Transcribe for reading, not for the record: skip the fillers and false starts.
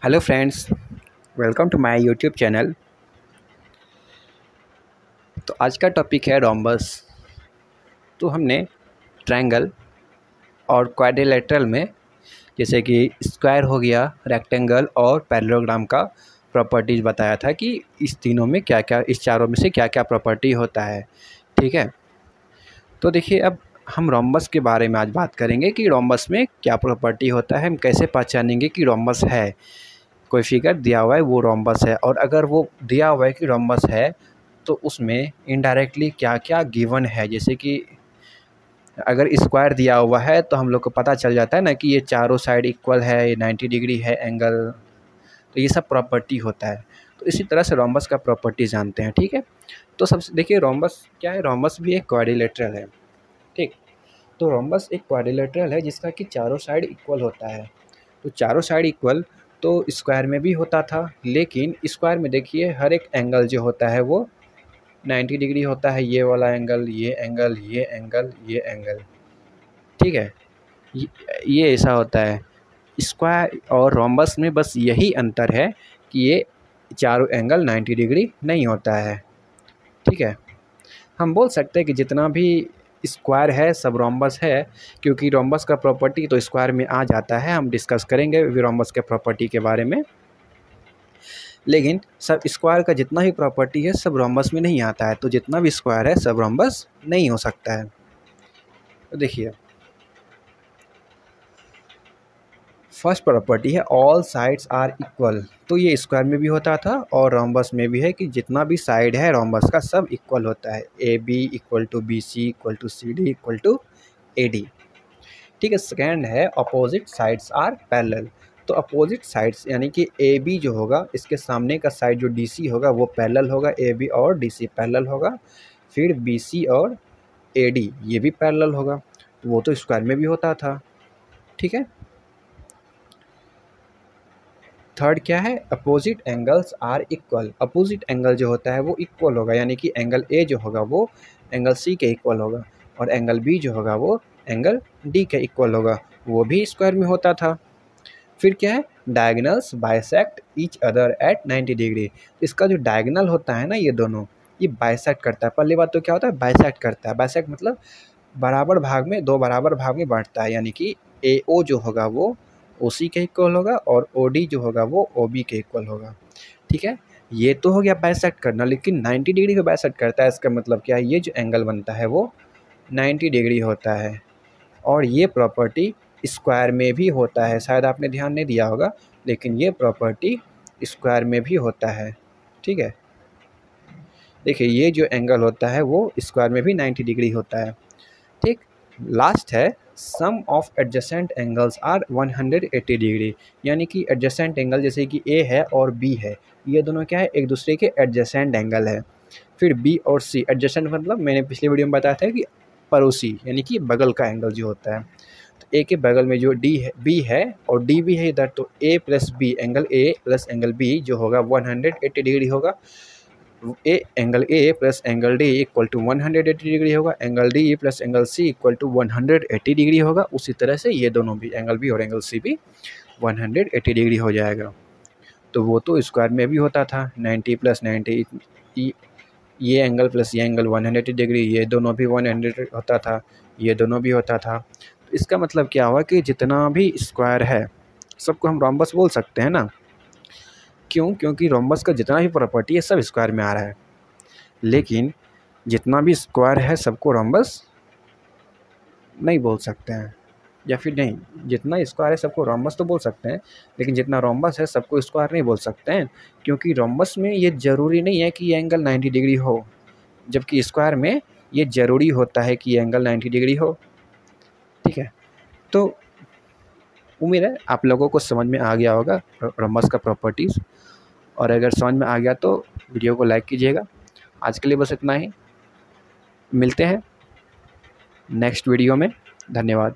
Hello friends, welcome to my YouTube channel. तो आज का टॉपिक है रोम्बस। तो हमने ट्रायंगल और क्वाड्रिलेटरल में जैसे कि स्क्वायर हो गया, रेक्टेंगल और पैरेललोग्राम का प्रॉपर्टीज़ बताया था कि इस तीनों में क्या क्या, इस चारों में से क्या क्या प्रॉपर्टी होता है। ठीक है, तो देखिए अब हम रोम्बस के बारे में आज बात करेंगे कि रोम्बस में क्या प्रॉपर्टी होता है, हम कैसे पहचानेंगे कि रोम्बस है। कोई फिगर दिया हुआ है वो रोम्बस है, और अगर वो दिया हुआ है कि रोम्बस है तो उसमें इनडायरेक्टली क्या क्या गिवन है। जैसे कि अगर स्क्वायर दिया हुआ है तो हम लोग को पता चल जाता है ना कि ये चारों साइड इक्वल है, ये 90 डिग्री है एंगल, तो ये सब प्रॉपर्टी होता है। तो इसी तरह से रोम्बस का प्रॉपर्टी जानते हैं। ठीक है, तो सबसे देखिए रोम्बस क्या है। रोम्बस भी एक क्वाड्रिलेटरल है। ठीक, तो रोम्बस एक क्वाड्रिलेटरल है जिसका कि चारों साइड इक्वल होता है। तो चारों साइड इक्वल तो स्क्वायर में भी होता था, लेकिन स्क्वायर में देखिए हर एक एंगल जो होता है वो 90 डिग्री होता है। ये वाला एंगल, ये एंगल, ये एंगल, ये एंगल। ठीक है, ये ये ऐसा होता है। स्क्वायर और रोम्बस में बस यही अंतर है कि ये चारों एंगल 90 डिग्री नहीं होता है। ठीक है, हम बोल सकते हैं कि जितना भी स्क्वायर है सब रोम्बस है, क्योंकि रोम्बस का प्रॉपर्टी तो स्क्वायर में आ जाता है। हम डिस्कस करेंगे रोम्बस के प्रॉपर्टी के बारे में, लेकिन सब स्क्वायर का जितना भी प्रॉपर्टी है सब रोम्बस में नहीं आता है। तो जितना भी स्क्वायर है सब रोम्बस नहीं हो सकता है। तो देखिए फर्स्ट प्रॉपर्टी है ऑल साइड्स आर इक्वल। तो ये स्क्वायर में भी होता था और रोम्बस में भी है कि जितना भी साइड है रोम्बस का सब इक्वल होता है। A B equal to B C equal to C D equal to A D. ठीक है, सेकेंड है अपोजिट साइड्स आर पैरेलल। तो अपोजिट साइड्स यानी कि ए बी जो होगा, इसके सामने का साइड जो डी सी होगा वो पैरेलल होगा। ए बी और डी सी पैरेलल होगा। फिर बी सी और ए डी ये भी पैरेलल होगा। वो तो स्क्वायर में भी होता था। ठीक है, थर्ड क्या है, opposite angles are equal. Opposite angle जो होता है वो इक्वल होगा, यानी कि एंगल ए जो होगा वो एंगल सी के इक्वल होगा, और एंगल बी जो होगा वो एंगल डी के इक्वल होगा। वो भी स्क्वायर में होता था। फिर क्या है, diagonals bisect each other at 90 degree. इसका जो डायगनल होता है ना, ये दोनों ये बाइसेक्ट करता है। पहली बात तो क्या होता है, बाइसेक्ट करता है। बाइसेक्ट मतलब बराबर भाग में, दो बराबर भाग में बांटता है, यानी कि ए ओ जो होगा वो ओ सी के इक्वल होगा और ओ डी जो होगा वो ओ बी के इक्वल होगा। ठीक है, ये तो हो गया बाइसेक्ट करना, लेकिन 90 डिग्री को बाइसेक्ट करता है। इसका मतलब क्या है, ये जो एंगल बनता है वो 90 डिग्री होता है। और ये प्रॉपर्टी स्क्वायर में भी होता है। शायद आपने ध्यान नहीं दिया होगा, लेकिन ये प्रॉपर्टी स्क्वायर में भी होता है। ठीक है, देखिए ये जो एंगल होता है वो स्क्वायर में भी 90 डिग्री होता है। ठीक, लास्ट है sum of adjacent angles are 180 degree. यानी कि एडजेसेंट एंगल जैसे कि ए है और बी है, ये दोनों क्या है, एक दूसरे के एडजेसेंट एंगल है। फिर बी और सी, एडजेसेंट मतलब मैंने पिछले वीडियो में बताया था कि पड़ोसी, यानी कि बगल का एंगल जो होता है। तो ए के बगल में जो डी है, बी है और डी भी है इधर, तो A plus B, angle A plus angle B जो होगा 180 डिग्री होगा। A angle A plus angle D equal to 180 degree होगा। Angle D plus angle C equal to 180 degree होगा। उसी तरह से ये दोनों भी, एंगल बी और एंगल सी भी 180 डिग्री हो जाएगा। तो वो तो स्क्वायर में भी होता था, 90 प्लस 90, ये एंगल प्लस ये एंगल 180 डिग्री, ये दोनों भी 100 होता था, ये दोनों भी होता था। तो इसका मतलब क्या हुआ कि जितना भी स्क्वायर है सबको हम रोम्बस बोल सकते हैं ना। क्यों? क्योंकि रोम्बस का जितना भी प्रॉपर्टी है सब स्क्वायर में आ रहा है, लेकिन जितना भी स्क्वायर है सबको रोम्बस नहीं बोल सकते हैं। या फिर नहीं, जितना स्क्वायर है सबको रोम्बस तो बोल सकते हैं, लेकिन जितना रोम्बस है सबको स्क्वायर नहीं बोल सकते हैं। क्योंकि रोम्बस में ये ज़रूरी नहीं है कि ये एंगल 90 डिग्री हो, जबकि स्क्वायर में ये ज़रूरी होता है कि ये एंगल 90 डिग्री हो। ठीक है, तो उम्मीद है आप लोगों को समझ में आ गया होगा रोम्बस का प्रॉपर्टीज़। और अगर समझ में आ गया तो वीडियो को लाइक कीजिएगा। आज के लिए बस इतना ही, मिलते हैं नेक्स्ट वीडियो में। धन्यवाद।